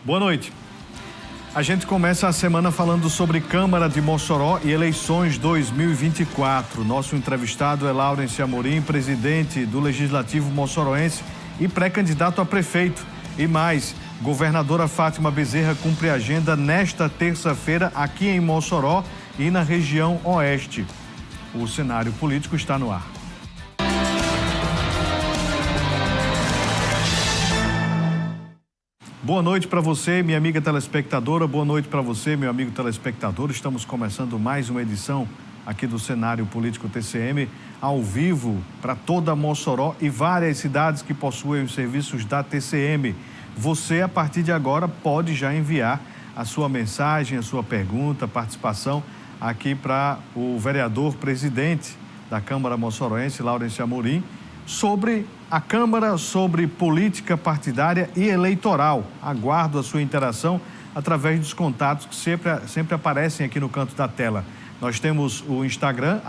Boa noite. A gente começa a semana falando sobre Câmara de Mossoró e eleições 2024. Nosso entrevistado é Laurence Amorim, presidente do Legislativo moçoroense e pré-candidato a prefeito. E mais, governadora Fátima Bezerra cumpre agenda nesta terça-feira aqui em Mossoró e na região oeste. O cenário político está no ar. Boa noite para você, minha amiga telespectadora. Boa noite para você, meu amigo telespectador. Estamos começando mais uma edição aqui do Cenário Político TCM, ao vivo para toda Mossoró e várias cidades que possuem os serviços da TCM. Você, a partir de agora, pode já enviar a sua mensagem, a sua pergunta, participação aqui para o vereador presidente da Câmara Moçoroense, Laurence Amorim, sobre a Câmara, sobre política partidária e eleitoral. Aguardo a sua interação através dos contatos que sempre aparecem aqui no canto da tela. Nós temos o Instagram,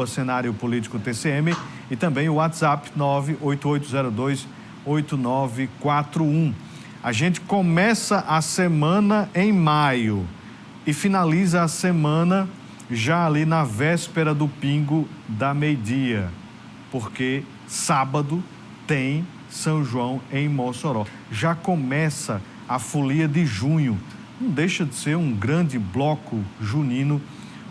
@Cenário Político TCM, e também o WhatsApp 988028941. A gente começa a semana em maio e finaliza a semana já ali na véspera do pingo da meio-dia, porque sábado tem São João em Mossoró. Já começa a folia de junho. Não deixa de ser um grande bloco junino.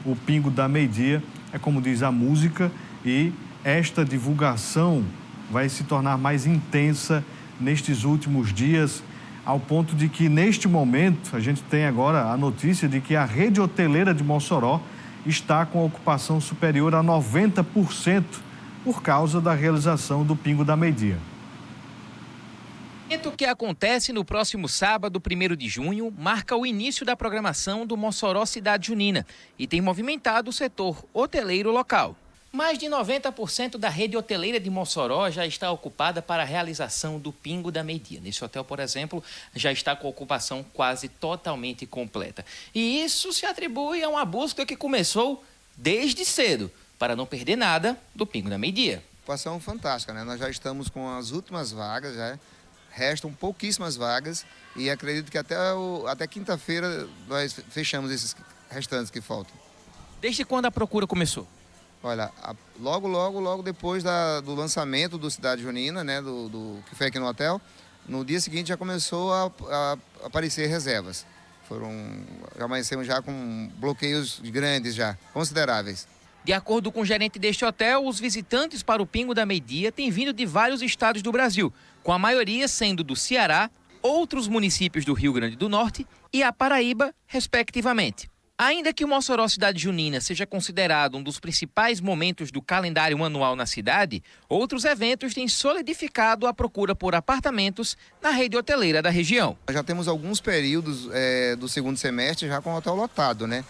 O pingo da meio-dia é como diz a música, e esta divulgação vai se tornar mais intensa nestes últimos dias, ao ponto de que neste momento a gente tem agora a notícia de que a rede hoteleira de Mossoró está com a ocupação superior a 90%, por causa da realização do pingo da meio-dia. O evento que acontece no próximo sábado, 1º de junho, marca o início da programação do Mossoró Cidade Junina e tem movimentado o setor hoteleiro local. Mais de 90% da rede hoteleira de Mossoró já está ocupada para a realização do pingo da meio-dia. Nesse hotel, por exemplo, já está com a ocupação quase totalmente completa. E isso se atribui a uma busca que começou desde cedo, para não perder nada do pingo da meio-dia. Ocupação fantástica, né? Nós já estamos com as últimas vagas, já restam pouquíssimas vagas e acredito que até quinta-feira nós fechamos esses restantes que faltam. Desde quando a procura começou? Olha, logo depois do lançamento do Cidade Junina, né, que foi aqui no hotel, no dia seguinte já começou a aparecer reservas. Já amanhecemos já com bloqueios grandes já, consideráveis. De acordo com o gerente deste hotel, os visitantes para o pingo da meio-dia têm vindo de vários estados do Brasil, com a maioria sendo do Ceará, outros municípios do Rio Grande do Norte e a Paraíba, respectivamente. Ainda que o Mossoró Cidade Junina seja considerado um dos principais momentos do calendário anual na cidade, outros eventos têm solidificado a procura por apartamentos na rede hoteleira da região. Nós já temos alguns períodos do segundo semestre já com o hotel lotado, né?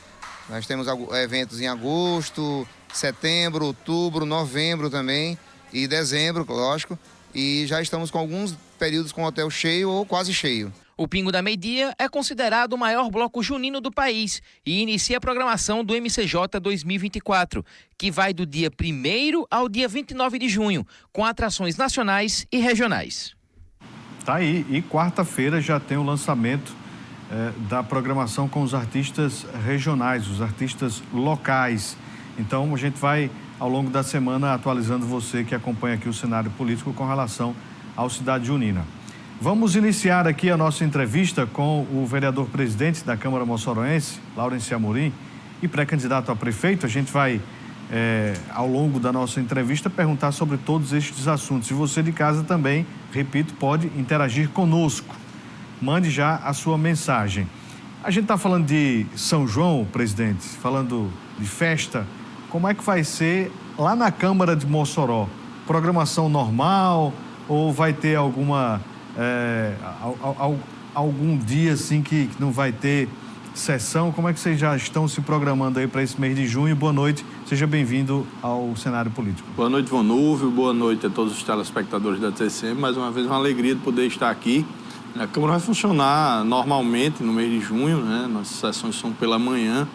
Nós temos eventos em agosto, setembro, outubro, novembro também e dezembro, lógico. E já estamos com alguns períodos com o hotel cheio ou quase cheio. O Pingo da Meio-Dia é considerado o maior bloco junino do país e inicia a programação do MCJ 2024, que vai do dia 1º ao dia 29 de junho, com atrações nacionais e regionais. Tá aí, e quarta-feira já tem o lançamento da programação com os artistas regionais, os artistas locais. Então, a gente vai, ao longo da semana, atualizando você que acompanha aqui o cenário político com relação ao Cidade Junina. Vamos iniciar aqui a nossa entrevista com o vereador presidente da Câmara Moçoroense, Laurence Amorim, e pré-candidato a prefeito. A gente vai, ao longo da nossa entrevista, perguntar sobre todos estes assuntos. E você de casa também, repito, pode interagir conosco. Mande já a sua mensagem. A gente está falando de São João, presidente, falando de festa. Como é que vai ser lá na Câmara de Mossoró? Programação normal ou vai ter algum dia assim que não vai ter sessão? Como é que vocês já estão se programando aí para esse mês de junho? Boa noite, seja bem-vindo ao cenário político. Boa noite, Vonúvio, boa noite a todos os telespectadores da TCM. Mais uma vez, uma alegria de poder estar aqui. A Câmara vai funcionar normalmente no mês de junho, né? Nossas sessões são pela manhã,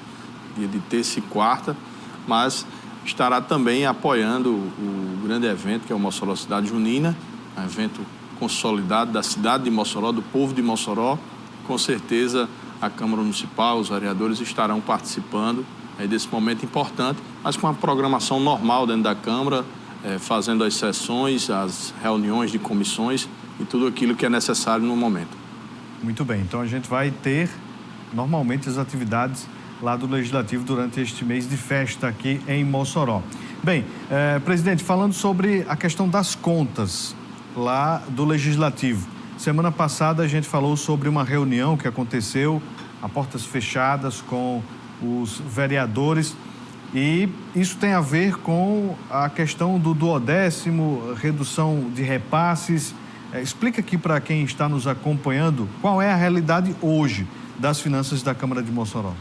dia de terça e quarta, mas estará também apoiando o grande evento que é o Mossoró Cidade Junina, um evento consolidado da cidade de Mossoró, do povo de Mossoró, com certeza a Câmara Municipal, os vereadores estarão participando desse momento importante, mas com a programação normal dentro da Câmara, fazendo as sessões, as reuniões de comissões e tudo aquilo que é necessário no momento. Muito bem, então a gente vai ter normalmente as atividades lá do Legislativo durante este mês de festa aqui em Mossoró. Bem, presidente, falando sobre a questão das contas lá do Legislativo. Semana passada a gente falou sobre uma reunião que aconteceu a portas fechadas com os vereadores e isso tem a ver com a questão do 12º, redução de repasses. Explica aqui para quem está nos acompanhando qual é a realidade hoje das finanças da Câmara de Mossoró.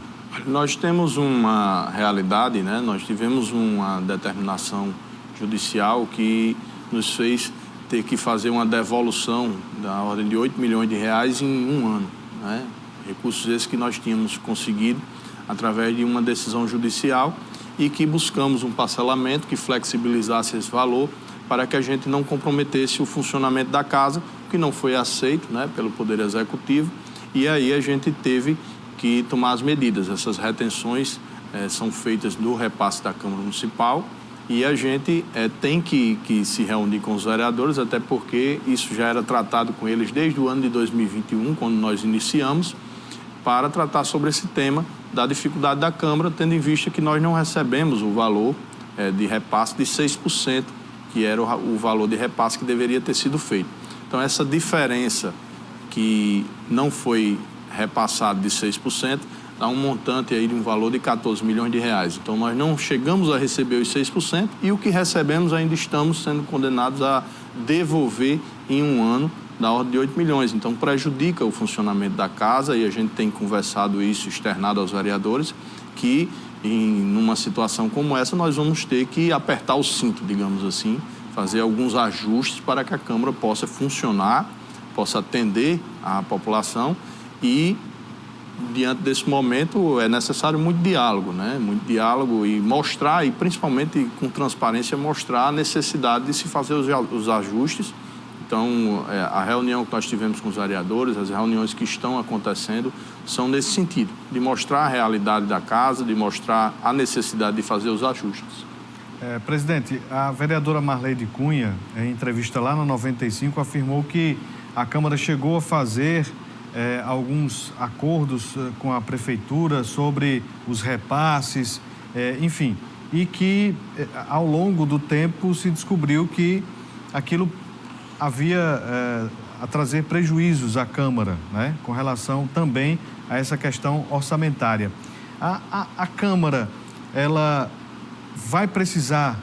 Nós temos uma realidade, né? Nós tivemos uma determinação judicial que nos fez ter que fazer uma devolução da ordem de 8 milhões de reais em um ano, né? Recursos esses que nós tínhamos conseguido através de uma decisão judicial e que buscamos um parcelamento que flexibilizasse esse valor para que a gente não comprometesse o funcionamento da casa, que não foi aceito, né, pelo Poder Executivo, e aí a gente teve que tomar as medidas. Essas retenções são feitas no repasse da Câmara Municipal e a gente tem que se reunir com os vereadores, até porque isso já era tratado com eles desde o ano de 2021, quando nós iniciamos, para tratar sobre esse tema da dificuldade da Câmara, tendo em vista que nós não recebemos o valor de repasse de 6%, que era o valor de repasse que deveria ter sido feito. Então, essa diferença que não foi repassado de 6%, dá um montante aí de um valor de 14 milhões de reais. Então, nós não chegamos a receber os 6% e o que recebemos ainda estamos sendo condenados a devolver em um ano da ordem de 8 milhões. Então, prejudica o funcionamento da casa e a gente tem conversado isso, externado aos vereadores, que numa situação como essa nós vamos ter que apertar o cinto, digamos assim, fazer alguns ajustes para que a Câmara possa funcionar, possa atender a população e, diante desse momento, é necessário muito diálogo, né? Muito diálogo e mostrar, e principalmente com transparência, mostrar a necessidade de se fazer os ajustes. Então, a reunião que nós tivemos com os vereadores, as reuniões que estão acontecendo, são nesse sentido, de mostrar a realidade da casa, de mostrar a necessidade de fazer os ajustes. Presidente, a vereadora Marleide Cunha, em entrevista lá no 95, afirmou que a Câmara chegou a fazer alguns acordos com a Prefeitura sobre os repasses, enfim, e que ao longo do tempo se descobriu que aquilo havia a trazer prejuízos à Câmara, né, com relação também a essa questão orçamentária. A Câmara, ela vai precisar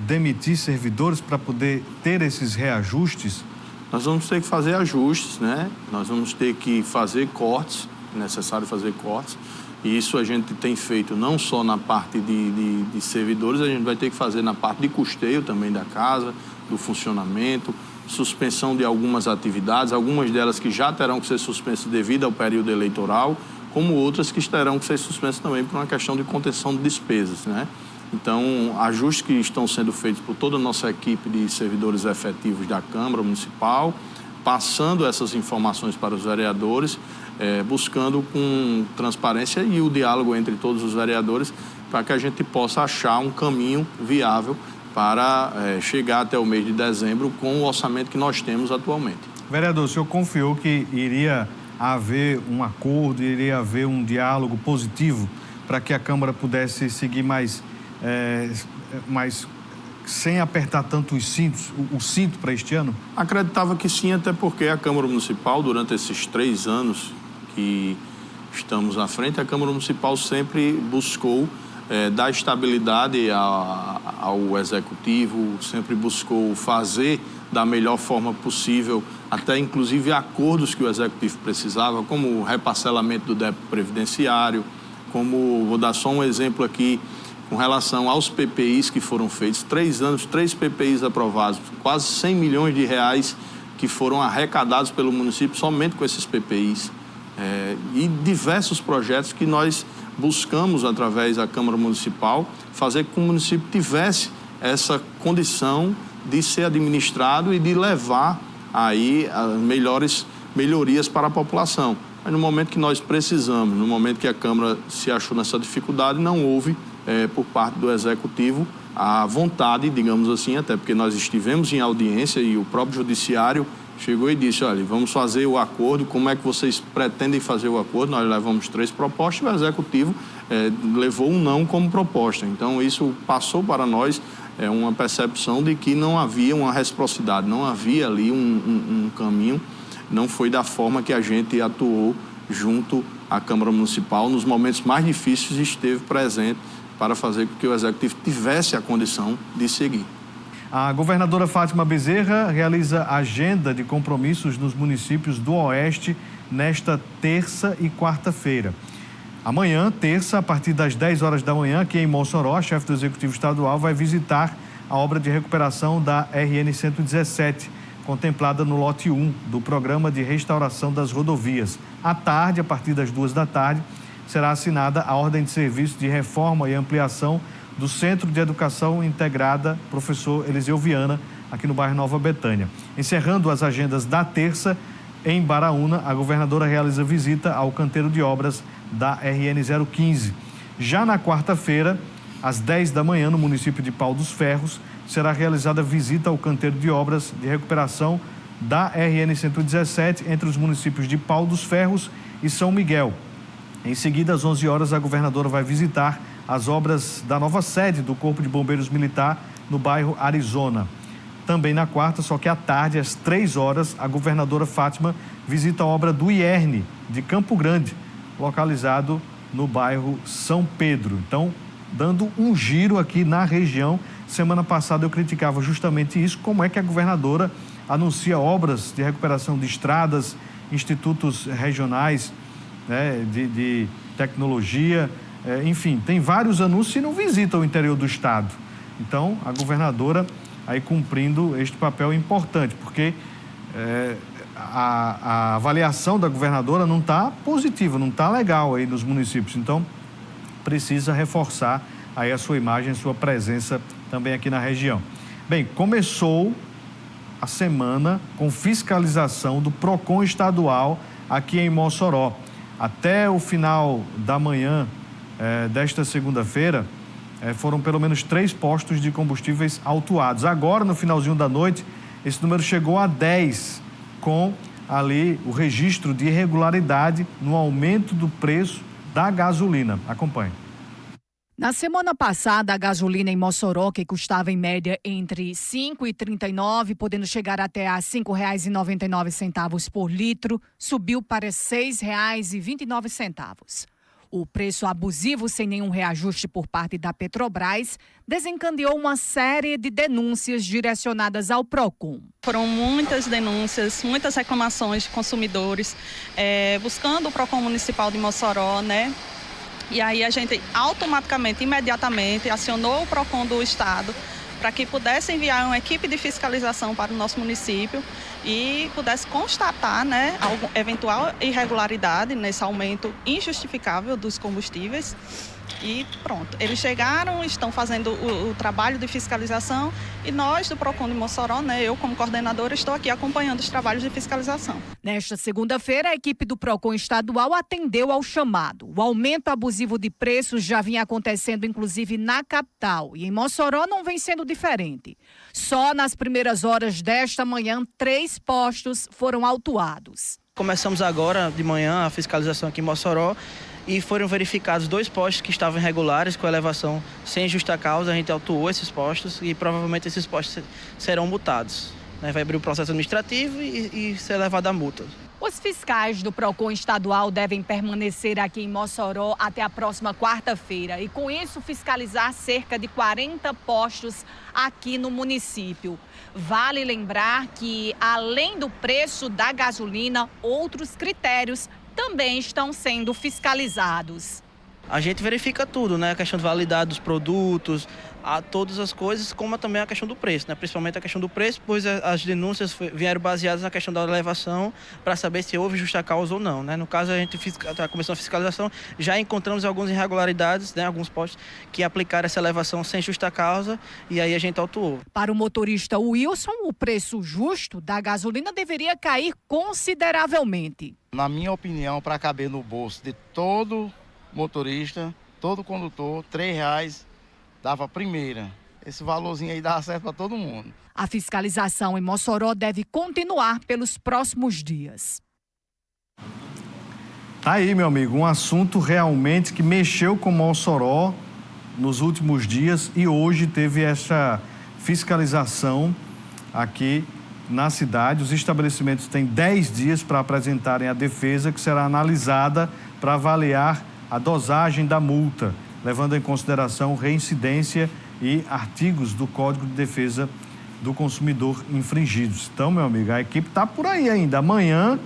demitir servidores para poder ter esses reajustes? Nós vamos ter que fazer ajustes, né? Nós vamos ter que fazer cortes, é necessário fazer cortes. E isso a gente tem feito não só na parte de servidores, a gente vai ter que fazer na parte de custeio também da casa, do funcionamento, suspensão de algumas atividades, algumas delas que já terão que ser suspensas devido ao período eleitoral, como outras que terão que ser suspensas também por uma questão de contenção de despesas, né? Então, ajustes que estão sendo feitos por toda a nossa equipe de servidores efetivos da Câmara Municipal, passando essas informações para os vereadores, buscando com transparência e o diálogo entre todos os vereadores para que a gente possa achar um caminho viável para chegar até o mês de dezembro com o orçamento que nós temos atualmente. Vereador, o senhor confiou que iria haver um acordo, iria haver um diálogo positivo para que a Câmara pudesse seguir mais sem apertar tanto o cinto para este ano? Acreditava que sim, até porque a Câmara Municipal, durante esses 3 anos que estamos à frente, a Câmara Municipal sempre buscou dar estabilidade ao Executivo, sempre buscou fazer da melhor forma possível, até inclusive acordos que o Executivo precisava, como o reparcelamento do débito previdenciário, como, vou dar só um exemplo aqui, com relação aos PPIs que foram feitos, 3 anos, 3 PPIs aprovados, quase 100 milhões de reais que foram arrecadados pelo município somente com esses PPIs. E diversos projetos que nós buscamos, através da Câmara Municipal, fazer com que o município tivesse essa condição de ser administrado e de levar aí as melhorias para a população. Mas no momento que nós precisamos, no momento que a Câmara se achou nessa dificuldade, não houve, por parte do Executivo, a vontade, digamos assim, até porque nós estivemos em audiência e o próprio Judiciário chegou e disse, olha, vamos fazer o acordo, como é que vocês pretendem fazer o acordo? Nós levamos 3 propostas e o Executivo levou um não como proposta. Então, isso passou para nós uma percepção de que não havia uma reciprocidade, não havia ali um caminho, não foi da forma que a gente atuou junto à Câmara Municipal, nos momentos mais difíceis esteve presente para fazer com que o Executivo tivesse a condição de seguir. A governadora Fátima Bezerra realiza agenda de compromissos nos municípios do Oeste nesta terça e quarta-feira. Amanhã, terça, a partir das 10 horas da manhã, aqui em Mossoró, a chefe do Executivo Estadual vai visitar a obra de recuperação da RN 117, contemplada no lote 1 do Programa de Restauração das Rodovias. À tarde, a partir das 2 da tarde, será assinada a ordem de serviço de reforma e ampliação do Centro de Educação Integrada Professor Eliseu Viana, aqui no bairro Nova Betânia. Encerrando as agendas da terça, em Baraúna, a governadora realiza visita ao canteiro de obras da RN 015. Já na quarta-feira, às 10 da manhã, no município de Pau dos Ferros, será realizada visita ao canteiro de obras de recuperação da RN 117 entre os municípios de Pau dos Ferros e São Miguel. Em seguida, às 11 horas, a governadora vai visitar as obras da nova sede do Corpo de Bombeiros Militar no bairro Arizona. Também na quarta, só que à tarde, às 3 horas, a governadora Fátima visita a obra do IERN de Campo Grande, localizado no bairro São Pedro. Então, dando um giro aqui na região. Semana passada eu criticava justamente isso, como é que a governadora anuncia obras de recuperação de estradas, institutos regionais, né, de tecnologia, enfim, tem vários anúncios e não visita o interior do estado. Então, a governadora aí cumprindo este papel importante, porque a avaliação da governadora não está positiva, não está legal aí nos municípios. Então, precisa reforçar aí a sua imagem, a sua presença também aqui na região. Bem, começou a semana com fiscalização do PROCON estadual aqui em Mossoró. Até o final da manhã desta segunda-feira, foram pelo menos 3 postos de combustíveis autuados. Agora, no finalzinho da noite, esse número chegou a 10, com ali o registro de irregularidade no aumento do preço da gasolina. Acompanhe. Na semana passada, a gasolina em Mossoró, que custava em média entre R$ 5,39, podendo chegar até a R$ 5,99 por litro, subiu para R$ 6,29. O preço abusivo, sem nenhum reajuste por parte da Petrobras, desencadeou uma série de denúncias direcionadas ao PROCON. Foram muitas denúncias, muitas reclamações de consumidores, buscando o PROCON Municipal de Mossoró, né? E aí a gente automaticamente, imediatamente, acionou o PROCON do Estado para que pudesse enviar uma equipe de fiscalização para o nosso município e pudesse constatar, né, alguma eventual irregularidade nesse aumento injustificável dos combustíveis. E pronto, eles chegaram, estão fazendo o trabalho de fiscalização e nós do PROCON de Mossoró, né, eu como coordenadora, estou aqui acompanhando os trabalhos de fiscalização. Nesta segunda-feira, a equipe do PROCON estadual atendeu ao chamado. O aumento abusivo de preços já vinha acontecendo, inclusive, na capital. E em Mossoró não vem sendo diferente. Só nas primeiras horas desta manhã, 3 postos foram autuados. Começamos agora de manhã a fiscalização aqui em Mossoró e foram verificados 2 postos que estavam irregulares, com elevação sem justa causa. A gente autuou esses postos e provavelmente esses postos serão multados. Vai abrir o processo administrativo e ser levado à multa. Os fiscais do PROCON estadual devem permanecer aqui em Mossoró até a próxima quarta-feira e, com isso, fiscalizar cerca de 40 postos aqui no município. Vale lembrar que, além do preço da gasolina, outros critérios também estão sendo fiscalizados. A gente verifica tudo, né? A questão de validade dos produtos, a todas as coisas, como também a questão do preço, né? Principalmente a questão do preço, pois as denúncias vieram baseadas na questão da elevação para saber se houve justa causa ou não, né? No caso, a gente começou a fiscalização, já encontramos algumas irregularidades, né? Alguns postos que aplicaram essa elevação sem justa causa e aí a gente autuou. Para o motorista Wilson, o preço justo da gasolina deveria cair consideravelmente. Na minha opinião, para caber no bolso de todo motorista, todo condutor, R$3 dava a primeira. Esse valorzinho aí dava certo para todo mundo. A fiscalização em Mossoró deve continuar pelos próximos dias. Tá aí, meu amigo, um assunto realmente que mexeu com Mossoró nos últimos dias e hoje teve essa fiscalização aqui na cidade. Os estabelecimentos têm 10 dias para apresentarem a defesa, que será analisada para avaliar a dosagem da multa, levando em consideração reincidência e artigos do Código de Defesa do Consumidor infringidos. Então, meu amigo, a equipe está por aí ainda. Amanhã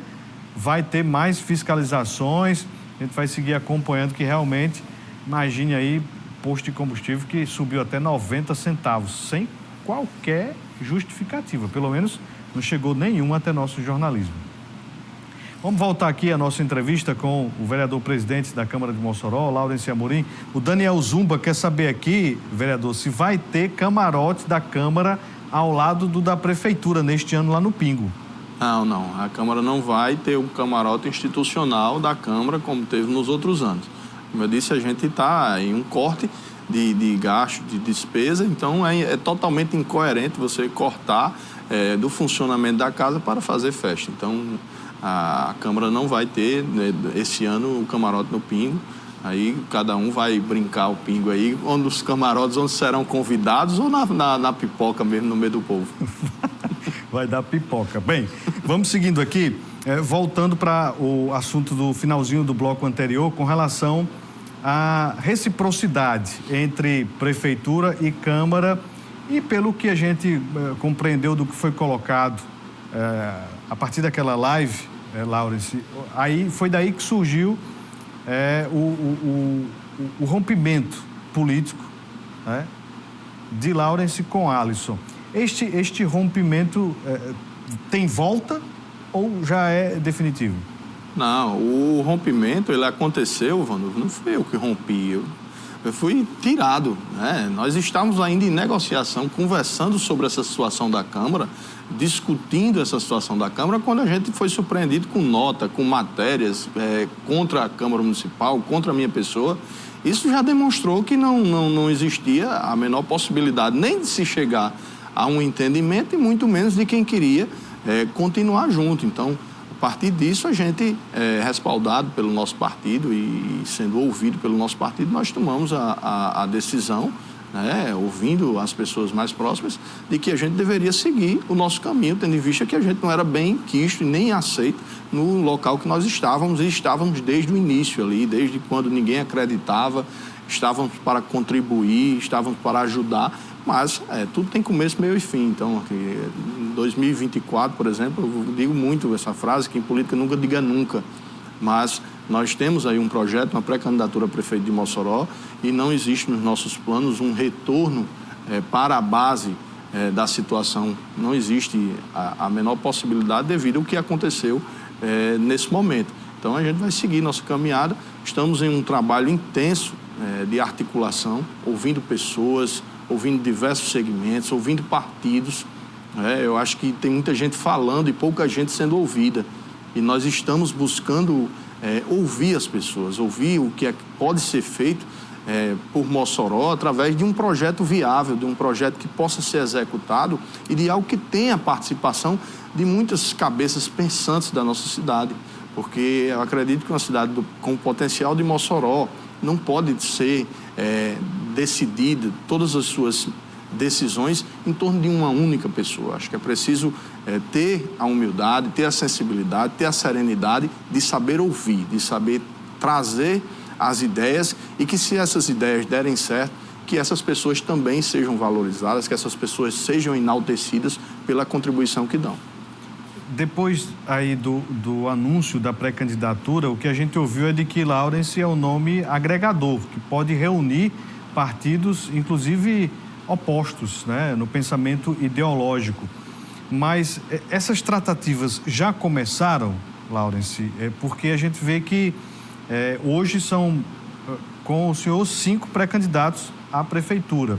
vai ter mais fiscalizações, a gente vai seguir acompanhando, que realmente, imagine aí, posto de combustível que subiu até 90 centavos, sem qualquer justificativa, pelo menos não chegou nenhum até nosso jornalismo. Vamos voltar aqui à nossa entrevista com o vereador presidente da Câmara de Mossoró, Laurence Amorim. O Daniel Zumba quer saber aqui, vereador, se vai ter camarote da Câmara ao lado do da Prefeitura neste ano lá no Pingo. Não. A Câmara não vai ter um camarote institucional da Câmara como teve nos outros anos. Como eu disse, a gente está em um corte de gasto, de despesa, então é totalmente incoerente você cortar do funcionamento da casa para fazer festa. Então, a Câmara não vai ter, esse ano, o camarote no Pingo. Aí cada um vai brincar o Pingo aí, onde os camarotes onde serão convidados ou na pipoca mesmo, no meio do povo. Vai dar pipoca. Bem, vamos seguindo aqui, voltando para o assunto do finalzinho do bloco anterior, com relação à reciprocidade entre Prefeitura e Câmara, e pelo que a gente compreendeu do que foi colocado a partir daquela live, Laurence, aí foi daí que surgiu o rompimento político, né, de Laurence com Alisson. Este rompimento tem volta ou já é definitivo? Não, o rompimento, ele aconteceu, Vando, não fui eu que rompi, eu fui tirado, né? Nós estávamos ainda em negociação, conversando sobre essa situação da Câmara, discutindo essa situação da Câmara, quando a gente foi surpreendido com nota, com matérias contra a Câmara Municipal, contra a minha pessoa. Isso já demonstrou que não existia a menor possibilidade nem de se chegar a um entendimento e muito menos de quem queria continuar junto. Então, a partir disso, a gente, respaldado pelo nosso partido e sendo ouvido pelo nosso partido, nós tomamos a decisão, né, ouvindo as pessoas mais próximas, de que a gente deveria seguir o nosso caminho, tendo em vista que a gente não era bem quisto e nem aceito no local que nós estávamos, e estávamos desde o início ali, desde quando ninguém acreditava, estávamos para contribuir, estávamos para ajudar, mas tudo tem começo, meio e fim. Então, aqui, em 2024, por exemplo, eu digo muito essa frase, que em política nunca diga nunca, mas nós temos aí um projeto, uma pré-candidatura a prefeito de Mossoró, e não existe nos nossos planos um retorno para a base da situação. Não existe a menor possibilidade devido ao que aconteceu nesse momento. Então, a gente vai seguir nossa caminhada. Estamos em um trabalho intenso de articulação, ouvindo pessoas, ouvindo diversos segmentos, ouvindo partidos. Eu acho que tem muita gente falando e pouca gente sendo ouvida. E nós estamos buscando ouvir as pessoas, ouvir o que pode ser feito por Mossoró através de um projeto viável, de um projeto que possa ser executado e de algo que tenha a participação de muitas cabeças pensantes da nossa cidade. Porque eu acredito que uma cidade com o potencial de Mossoró não pode ser decidida, todas as suas decisões, em torno de uma única pessoa. Acho que é preciso ter a humildade, ter a sensibilidade, ter a serenidade de saber ouvir, de saber trazer as ideias e que, se essas ideias derem certo, que essas pessoas também sejam valorizadas, que essas pessoas sejam enaltecidas pela contribuição que dão. Depois aí do anúncio da pré-candidatura, o que a gente ouviu é de que Laurence é o nome agregador, que pode reunir partidos, inclusive opostos, né, no pensamento ideológico. Mas essas tratativas já começaram, Laurence, porque a gente vê que hoje são, com o senhor, 5 pré-candidatos à prefeitura.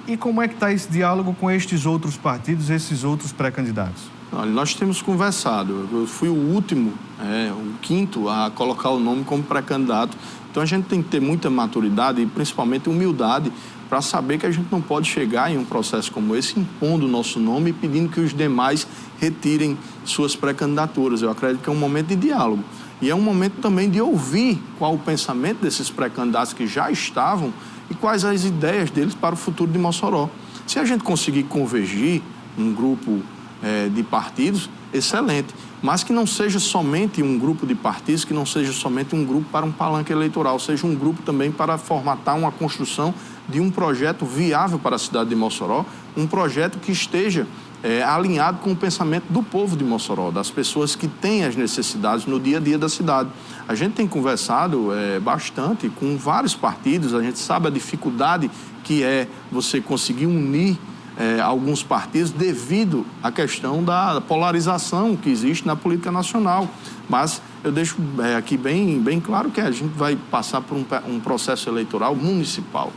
E como é que está esse diálogo com estes outros partidos, esses outros pré-candidatos? Olha, nós temos conversado. Eu fui o último, o 5º, a colocar o nome como pré-candidato. Então a gente tem que ter muita maturidade e principalmente humildade para saber que a gente não pode chegar em um processo como esse impondo o nosso nome e pedindo que os demais retirem suas pré-candidaturas. Eu acredito que é um momento de diálogo. E é um momento também de ouvir qual o pensamento desses pré-candidatos que já estavam e quais as ideias deles para o futuro de Mossoró. Se a gente conseguir convergir um grupo de partidos, excelente. Mas que não seja somente um grupo de partidos, que não seja somente um grupo para um palanque eleitoral, seja um grupo também para formatar uma construção de um projeto viável para a cidade de Mossoró, um projeto que esteja alinhado com o pensamento do povo de Mossoró, das pessoas que têm as necessidades no dia a dia da cidade. A gente tem conversado bastante com vários partidos, a gente sabe a dificuldade que é você conseguir unir alguns partidos devido à questão da polarização que existe na política nacional. Mas eu deixo aqui bem claro que a gente vai passar por um processo eleitoral municipal.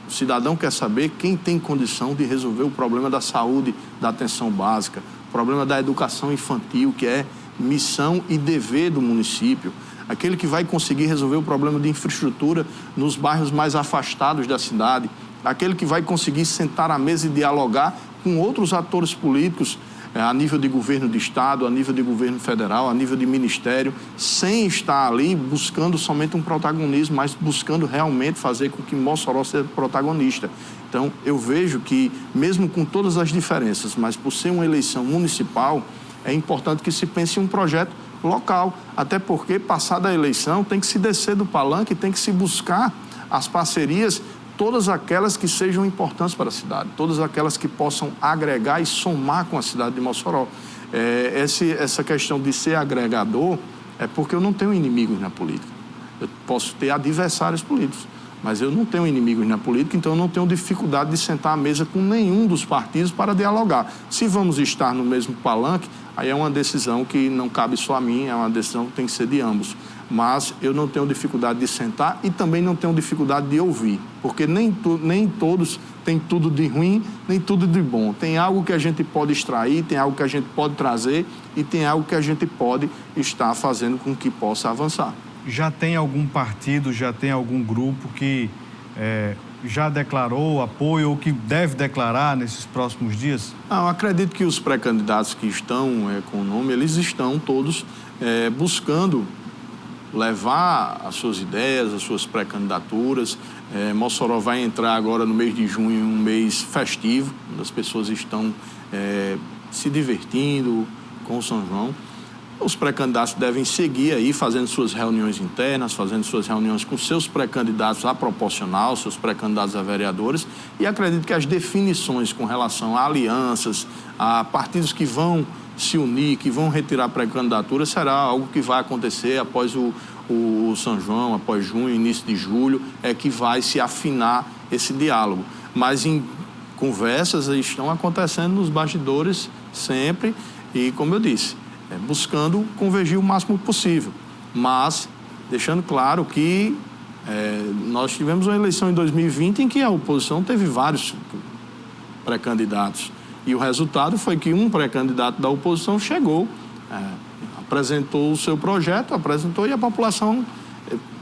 O cidadão quer saber quem tem condição de resolver o problema da saúde, da atenção básica, o problema da educação infantil, que é missão e dever do município, aquele que vai conseguir resolver o problema de infraestrutura nos bairros mais afastados da cidade, aquele que vai conseguir sentar à mesa e dialogar com outros atores políticos a nível de governo de estado, a nível de governo federal, a nível de ministério, sem estar ali buscando somente um protagonismo, mas buscando realmente fazer com que Mossoró seja protagonista. Então, eu vejo que, mesmo com todas as diferenças, mas por ser uma eleição municipal, é importante que se pense em um projeto local, até porque, passada a eleição, tem que se descer do palanque, tem que se buscar as parcerias, todas aquelas que sejam importantes para a cidade, todas aquelas que possam agregar e somar com a cidade de Mossoró. Essa questão de ser agregador é porque eu não tenho inimigos na política. Eu posso ter adversários políticos, mas eu não tenho inimigos na política, então eu não tenho dificuldade de sentar à mesa com nenhum dos partidos para dialogar. Se vamos estar no mesmo palanque, aí é uma decisão que não cabe só a mim, é uma decisão que tem que ser de ambos. Mas eu não tenho dificuldade de sentar e também não tenho dificuldade de ouvir, porque nem todos têm tudo de ruim, nem tudo de bom. Tem algo que a gente pode extrair, tem algo que a gente pode trazer e tem algo que a gente pode estar fazendo com que possa avançar. Já tem algum partido, já tem algum grupo que já declarou apoio ou que deve declarar nesses próximos dias? Eu acredito que os pré-candidatos que estão com o nome, eles estão todos buscando levar as suas ideias, as suas pré-candidaturas. Mossoró vai entrar agora no mês de junho, um mês festivo, onde as pessoas estão se divertindo com o São João. Os pré-candidatos devem seguir aí fazendo suas reuniões internas, fazendo suas reuniões com seus pré-candidatos a proporcional, seus pré-candidatos a vereadores, e acredito que as definições com relação a alianças, a partidos que vão se unir, que vão retirar pré-candidatura, será algo que vai acontecer após o São João, após junho, início de julho, que vai se afinar esse diálogo. Mas em conversas estão acontecendo nos bastidores sempre e, como eu disse, buscando convergir o máximo possível, mas deixando claro que nós tivemos uma eleição em 2020 em que a oposição teve vários pré-candidatos. E o resultado foi que um pré-candidato da oposição chegou, apresentou o seu projeto, e a população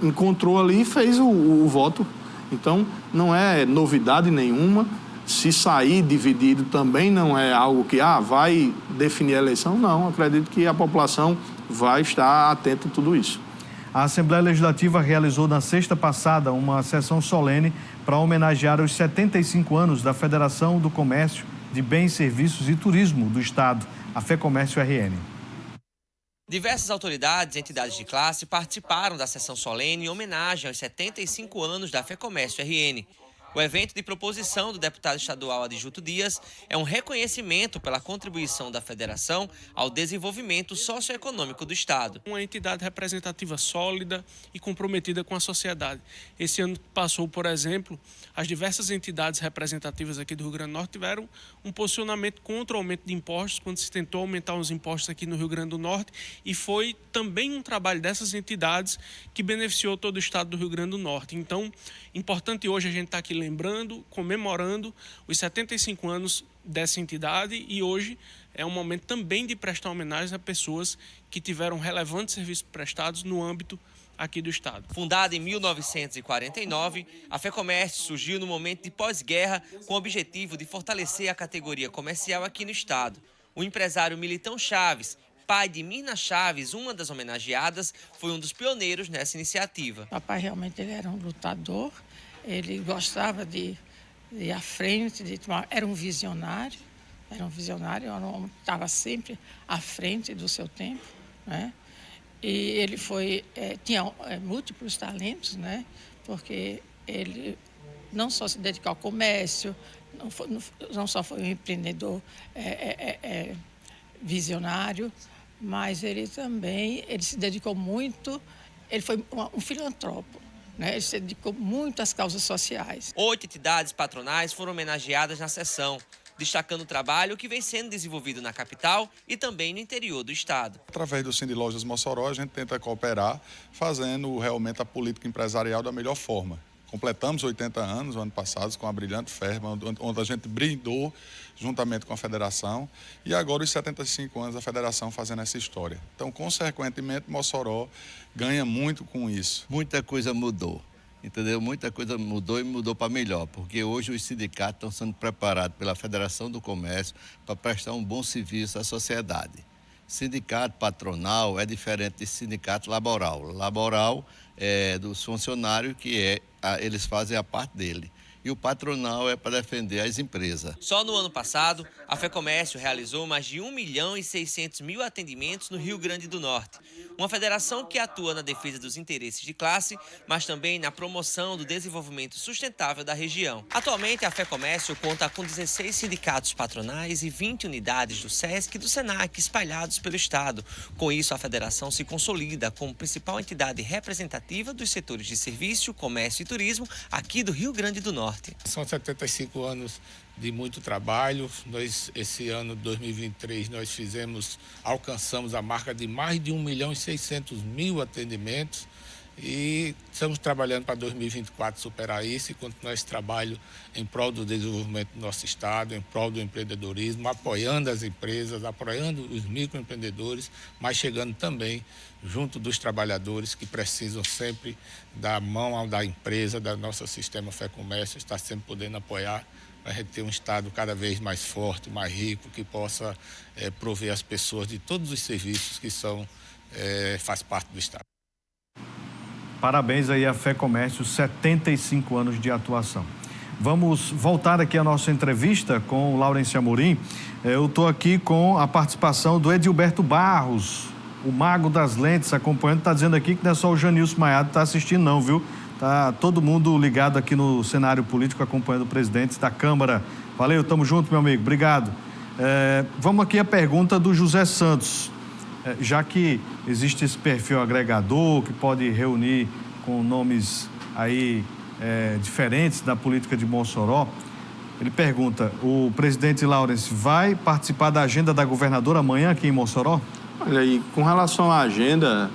encontrou ali e fez o voto. Então, não é novidade nenhuma. Se sair dividido também não é algo que vai definir a eleição, não. Acredito que a população vai estar atenta a tudo isso. A Assembleia Legislativa realizou na sexta passada uma sessão solene para homenagear os 75 anos da Federação do Comércio de Bens, Serviços e Turismo do Estado, a FEComércio RN. Diversas autoridades e entidades de classe participaram da sessão solene em homenagem aos 75 anos da FEComércio RN. O evento de proposição do deputado estadual Adjuto Dias é um reconhecimento pela contribuição da federação ao desenvolvimento socioeconômico do estado. Uma entidade representativa sólida e comprometida com a sociedade. Esse ano passou, por exemplo, as diversas entidades representativas aqui do Rio Grande do Norte tiveram um posicionamento contra o aumento de impostos, quando se tentou aumentar os impostos aqui no Rio Grande do Norte, e foi também um trabalho dessas entidades que beneficiou todo o estado do Rio Grande do Norte. Então, importante hoje a gente estar aqui lembrando, comemorando os 75 anos dessa entidade, e hoje é um momento também de prestar homenagem a pessoas que tiveram relevantes serviços prestados no âmbito aqui do estado. Fundada em 1949, a FEComércio surgiu no momento de pós-guerra com o objetivo de fortalecer a categoria comercial aqui no estado. O empresário Militão Chaves, pai de Mirna Chaves, uma das homenageadas, foi um dos pioneiros nessa iniciativa. Papai realmente ele era um lutador, ele gostava de ir à frente, era um visionário, era um homem que estava sempre à frente do seu tempo, né? E ele tinha múltiplos talentos, né? Porque ele não só se dedicou ao comércio, não só foi um empreendedor visionário, mas ele se dedicou muito, ele foi um filantropo, né? Ele se dedicou muito às causas sociais. 8 entidades patronais foram homenageadas na sessão, destacando o trabalho que vem sendo desenvolvido na capital e também no interior do estado. Através do Cindy Lojas Mossoró, a gente tenta cooperar, fazendo realmente a política empresarial da melhor forma. Completamos 80 anos, o ano passado, com a Brilhante Ferma, onde a gente brindou juntamente com a federação, e agora os 75 anos da federação fazendo essa história. Então, consequentemente, Mossoró ganha muito com isso. Muita coisa mudou. Entendeu? Muita coisa mudou e mudou para melhor, porque hoje os sindicatos estão sendo preparados pela Federação do Comércio para prestar um bom serviço à sociedade. Sindicato patronal é diferente de sindicato laboral. Laboral é dos funcionários, eles fazem a parte dele. E o patronal é para defender as empresas. Só no ano passado, a FEComércio realizou mais de 1.600.000 atendimentos no Rio Grande do Norte. Uma federação que atua na defesa dos interesses de classe, mas também na promoção do desenvolvimento sustentável da região. Atualmente, a FEComércio conta com 16 sindicatos patronais e 20 unidades do SESC e do SENAC espalhados pelo estado. Com isso, a federação se consolida como principal entidade representativa dos setores de serviço, comércio e turismo aqui do Rio Grande do Norte. São 75 anos de muito trabalho. Esse ano de 2023, alcançamos a marca de mais de 1.600.000 atendimentos e estamos trabalhando para 2024 superar isso e continuar esse trabalho em prol do desenvolvimento do nosso estado, em prol do empreendedorismo, apoiando as empresas, apoiando os microempreendedores, mas chegando também junto dos trabalhadores que precisam sempre da mão da empresa, do nosso sistema FEComércio, está sempre podendo apoiar para a gente ter um estado cada vez mais forte, mais rico, que possa prover as pessoas de todos os serviços que faz parte do estado. Parabéns aí à FEComércio, 75 anos de atuação. Vamos voltar aqui à nossa entrevista com o Laurence Amorim. Eu estou aqui com a participação do Edilberto Barros, o mago das lentes, acompanhando. Está dizendo aqui que não é só o Janilson Maiado que está assistindo não, viu? Está todo mundo ligado aqui no cenário político, acompanhando o presidente da Câmara. Valeu, tamo junto, meu amigo. Obrigado. Vamos aqui à pergunta do José Santos. Já que existe esse perfil agregador que pode reunir com nomes aí diferentes da política de Mossoró, ele pergunta, o presidente Laurence vai participar da agenda da governadora amanhã aqui em Mossoró? Olha aí, com relação à agenda,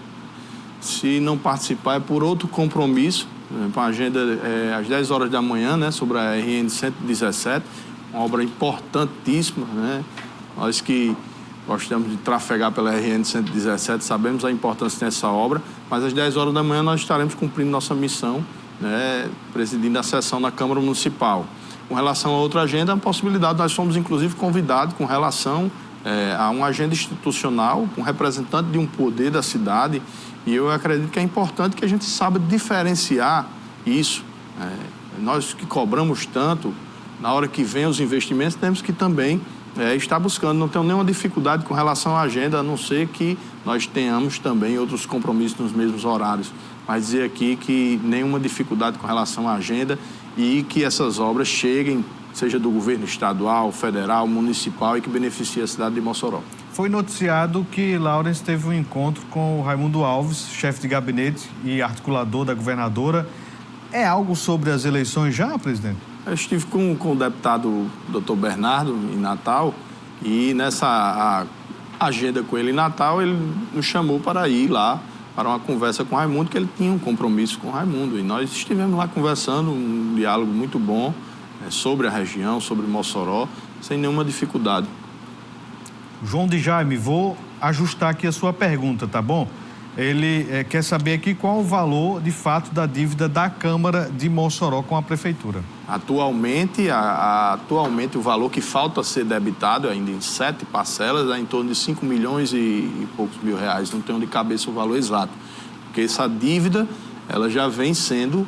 se não participar é por outro compromisso. A agenda é às 10 horas da manhã, né, sobre a RN 117, uma obra importantíssima, né? Nós que gostamos de trafegar pela RN 117, sabemos a importância dessa obra, mas às 10 horas da manhã nós estaremos cumprindo nossa missão, né, presidindo a sessão na Câmara Municipal. Com relação a outra agenda, a possibilidade, nós fomos inclusive convidados com relação a uma agenda institucional, um representante de um poder da cidade, e eu acredito que é importante que a gente saiba diferenciar isso. Nós que cobramos tanto, na hora que vem os investimentos, temos que também estar buscando. Não tenho nenhuma dificuldade com relação à agenda, a não ser que nós tenhamos também outros compromissos nos mesmos horários. mas dizer aqui que nenhuma dificuldade com relação à agenda e que essas obras cheguem, seja do governo estadual, federal, municipal e que beneficie a cidade de Mossoró. Foi noticiado que Laurence teve um encontro com o Raimundo Alves, chefe de gabinete e articulador da governadora. É algo sobre as eleições já, presidente? Eu estive com o deputado Dr. Bernardo em Natal e nessa agenda com ele em Natal, ele nos chamou para ir lá para uma conversa com o Raimundo, que ele tinha um compromisso com o Raimundo. E nós estivemos lá conversando, um diálogo muito bom sobre a região, sobre Mossoró, sem nenhuma dificuldade. João de Jaime, vou ajustar aqui a sua pergunta, tá bom? Ele quer saber aqui qual o valor, de fato, da dívida da Câmara de Mossoró com a Prefeitura. Atualmente, o valor que falta a ser debitado, ainda em 7 parcelas, é em torno de 5 milhões e poucos mil reais. Não tenho de cabeça o valor exato. Porque essa dívida, ela já vem sendo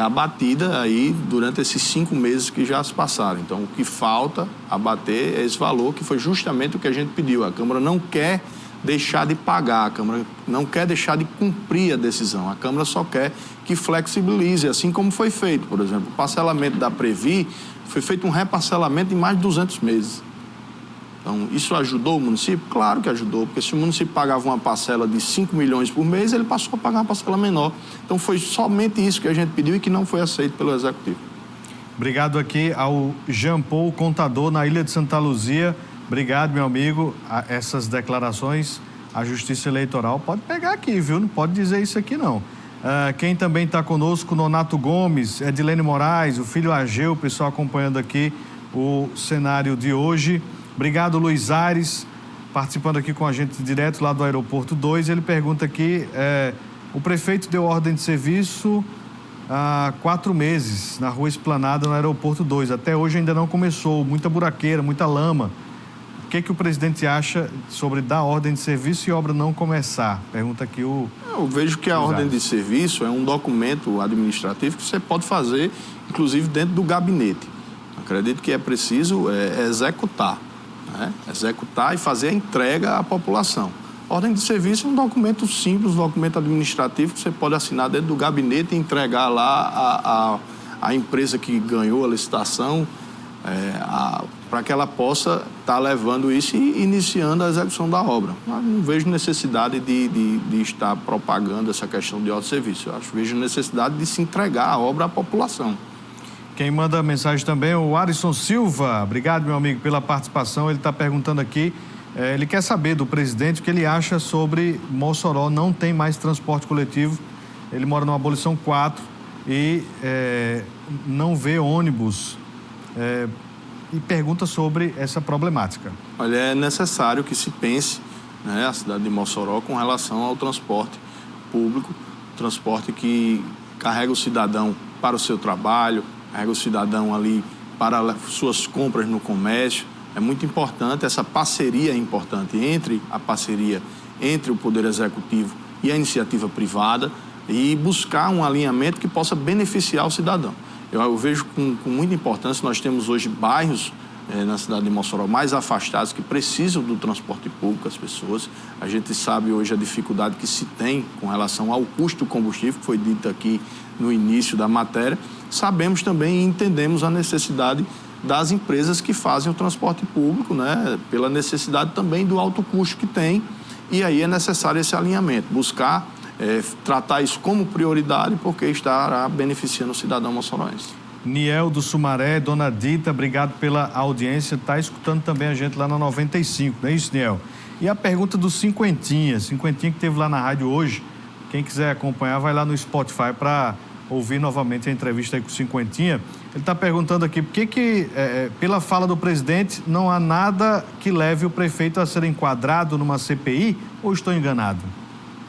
abatida aí durante esses 5 meses que já se passaram. Então, o que falta abater é esse valor, que foi justamente o que a gente pediu. A Câmara não quer deixar de pagar, a Câmara não quer deixar de cumprir a decisão. A Câmara só quer que flexibilize, assim como foi feito. Por exemplo, o parcelamento da Previ, foi feito um reparcelamento em mais de 200 meses. Então, isso ajudou o município? Claro que ajudou, porque se o município pagava uma parcela de 5 milhões por mês, ele passou a pagar uma parcela menor. Então, foi somente isso que a gente pediu e que não foi aceito pelo Executivo. Obrigado aqui ao Jean Paul, contador na Ilha de Santa Luzia. Obrigado, meu amigo. Essas declarações, a Justiça Eleitoral pode pegar aqui, viu? Não pode dizer isso aqui, não. Quem também está conosco, Nonato Gomes, Edilene Moraes, o filho Ageu, o pessoal acompanhando aqui o cenário de hoje. Obrigado, Luiz Aires, participando aqui com a gente direto lá do Aeroporto 2. Ele pergunta aqui, o prefeito deu ordem de serviço há 4 meses na Rua Esplanada, no Aeroporto 2. Até hoje ainda não começou, muita buraqueira, muita lama. O que o presidente acha sobre dar ordem de serviço e obra não começar? Pergunta aqui o... Eu vejo que a ordem de serviço é um documento administrativo que você pode fazer, inclusive dentro do gabinete. Acredito que é preciso executar, né? Executar e fazer a entrega à população. Ordem de serviço é um documento simples, um documento administrativo que você pode assinar dentro do gabinete e entregar lá a empresa que ganhou a licitação, para que ela possa estar levando isso e iniciando a execução da obra. Mas não vejo necessidade de estar propagando essa questão de ordem de serviço. Eu vejo necessidade de se entregar a obra à população. Quem manda a mensagem também é o Alisson Silva. Obrigado, meu amigo, pela participação. Ele está perguntando aqui, ele quer saber do presidente o que ele acha sobre Mossoró não tem mais transporte coletivo. Ele mora no Abolição 4 e não vê ônibus. E pergunta sobre essa problemática. Olha, é necessário que se pense, né, a cidade de Mossoró com relação ao transporte público, transporte que carrega o cidadão para o seu trabalho, carrega o cidadão ali para suas compras no comércio. É muito importante, essa parceria é importante entre o Poder Executivo e a iniciativa privada e buscar um alinhamento que possa beneficiar o cidadão. Eu vejo com muita importância, nós temos hoje bairros na cidade de Mossoró mais afastados que precisam do transporte público, as pessoas. A gente sabe hoje a dificuldade que se tem com relação ao custo do combustível, que foi dito aqui no início da matéria. Sabemos também e entendemos a necessidade das empresas que fazem o transporte público, né, pela necessidade também do alto custo que tem. E aí é necessário esse alinhamento, buscar tratar isso como prioridade, porque estará beneficiando o cidadão moçoroense. Niel do Sumaré, Dona Dita, obrigado pela audiência. Está escutando também a gente lá na 95, não é isso, Niel? E a pergunta do Cinquentinha que teve lá na rádio hoje. Quem quiser acompanhar, vai lá no Spotify para ouvir novamente a entrevista aí com o Cinquentinha. Ele está perguntando aqui por que pela fala do presidente, não há nada que leve o prefeito a ser enquadrado numa CPI, ou estou enganado?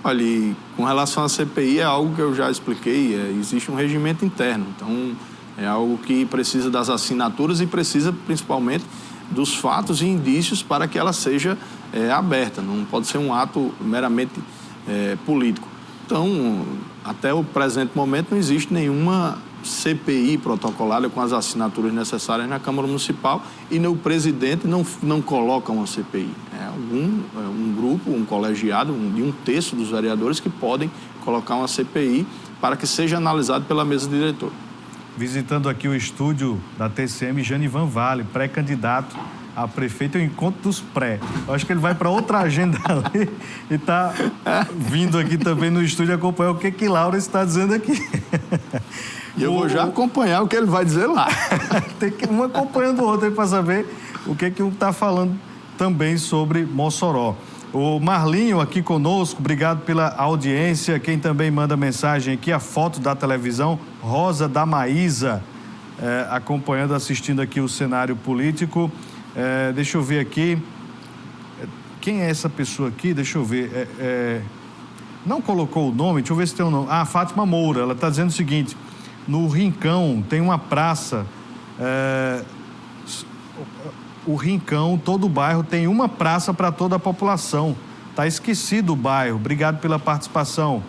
Olha, com relação à CPI é algo que eu já expliquei, existe um regimento interno, então é algo que precisa das assinaturas e precisa principalmente dos fatos e indícios para que ela seja aberta, não pode ser um ato meramente político. Então, até o presente momento não existe nenhuma CPI protocolada com as assinaturas necessárias na Câmara Municipal e o presidente não coloca uma CPI. É um grupo, um colegiado de um terço dos vereadores que podem colocar uma CPI para que seja analisado pela mesa diretora. Visitando aqui o estúdio da TCM, Janivan Vale, pré-candidato a prefeito, é o encontro dos pré. Eu acho que ele vai para outra agenda ali e está vindo aqui também no estúdio acompanhar o que Laura está dizendo aqui. E eu vou já acompanhar o que ele vai dizer lá. Tem que um acompanhando o outro aí para saber o que um está falando também sobre Mossoró. O Marlinho aqui conosco, obrigado pela audiência. Quem também manda mensagem aqui, a foto da televisão, Rosa da Maísa, acompanhando, assistindo aqui o cenário político. Deixa eu ver aqui. Quem é essa pessoa aqui? Deixa eu ver. Não colocou o nome, deixa eu ver se tem um nome. Fátima Moura, ela está dizendo o seguinte: no Rincão tem uma praça. O Rincão, todo o bairro, tem uma praça para toda a população. Está esquecido o bairro. Obrigado pela participação.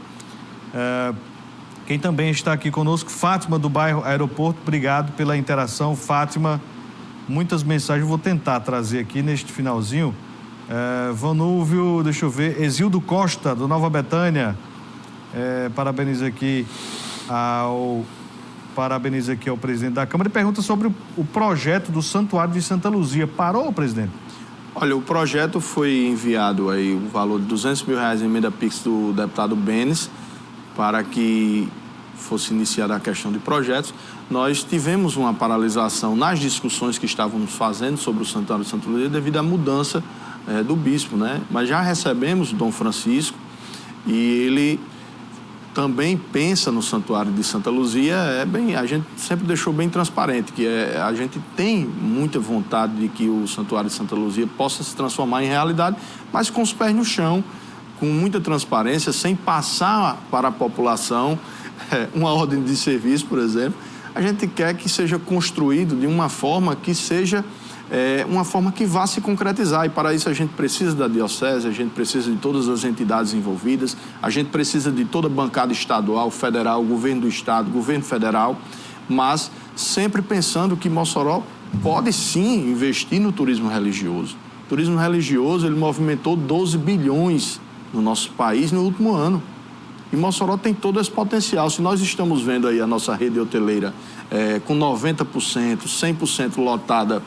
Quem também está aqui conosco, Fátima, do bairro Aeroporto. Obrigado pela interação, Fátima. Muitas mensagens, vou tentar trazer aqui neste finalzinho. Vanúvio, deixa eu ver, Exildo Costa, do Nova Betânia. Parabenizo aqui ao presidente da Câmara e pergunta sobre o projeto do Santuário de Santa Luzia. Parou, presidente? Olha, o projeto foi enviado aí, o valor de R$200 mil em emenda PIX do deputado Benes, para que fosse iniciada a questão de projetos. Nós tivemos uma paralisação nas discussões que estávamos fazendo sobre o Santuário de Santa Luzia devido à mudança do bispo, né? Mas já recebemos o Dom Francisco e ele também pensa no Santuário de Santa Luzia. A gente sempre deixou bem transparente que a gente tem muita vontade de que o Santuário de Santa Luzia possa se transformar em realidade, mas com os pés no chão, com muita transparência, sem passar para a população uma ordem de serviço, por exemplo. A gente quer que seja construído de uma forma que seja uma forma que vá se concretizar, e para isso a gente precisa da Diocese, a gente precisa de todas as entidades envolvidas, a gente precisa de toda a bancada estadual, federal, governo do estado, governo federal, mas sempre pensando que Mossoró pode sim investir no turismo religioso. O turismo religioso, ele movimentou 12 bilhões no nosso país no último ano. E Mossoró tem todo esse potencial. Se nós estamos vendo aí a nossa rede hoteleira com 90%, 100% lotada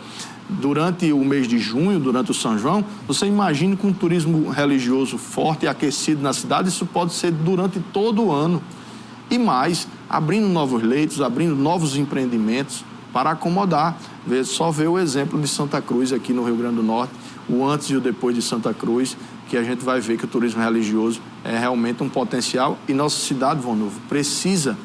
durante o mês de junho, durante o São João, você imagina com um turismo religioso forte e aquecido na cidade, isso pode ser durante todo o ano. E mais, abrindo novos leitos, abrindo novos empreendimentos para acomodar. Só ver o exemplo de Santa Cruz aqui no Rio Grande do Norte, o antes e o depois de Santa Cruz, que a gente vai ver que o turismo religioso é realmente um potencial, e nossa cidade, Vanúvio, precisa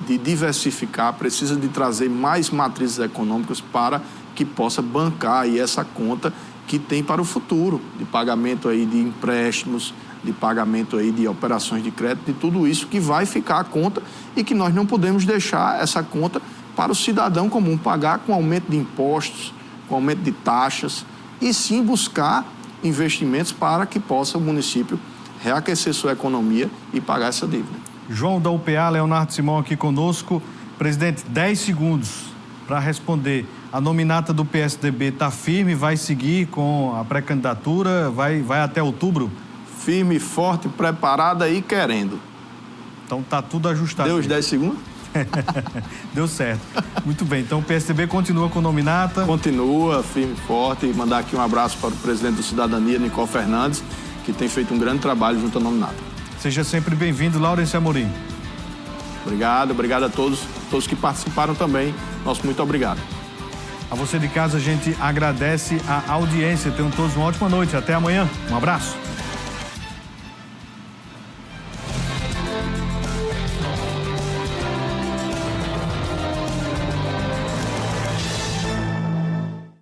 de diversificar, precisa de trazer mais matrizes econômicas para que possa bancar aí essa conta que tem para o futuro, de pagamento aí de empréstimos, de pagamento aí de operações de crédito, de tudo isso que vai ficar a conta, e que nós não podemos deixar essa conta para o cidadão comum pagar com aumento de impostos, com aumento de taxas, e sim buscar investimentos para que possa o município reaquecer sua economia e pagar essa dívida. João da UPA, Leonardo Simão aqui conosco. Presidente, 10 segundos para responder. A nominata do PSDB está firme, vai seguir com a pré-candidatura, vai até outubro? Firme, forte, preparada e querendo. Então tá tudo ajustado. Deu os 10 segundos? Deu certo. Muito bem, então o PSDB continua com nominata? Continua, firme e forte. E mandar aqui um abraço para o presidente do Cidadania, Nicol Fernandes, que tem feito um grande trabalho junto à nominata. Seja sempre bem-vindo, Laurence Amorim. Obrigado a todos que participaram também. Nosso muito obrigado. A você de casa, a gente agradece a audiência. Tenham todos uma ótima noite. Até amanhã. Um abraço.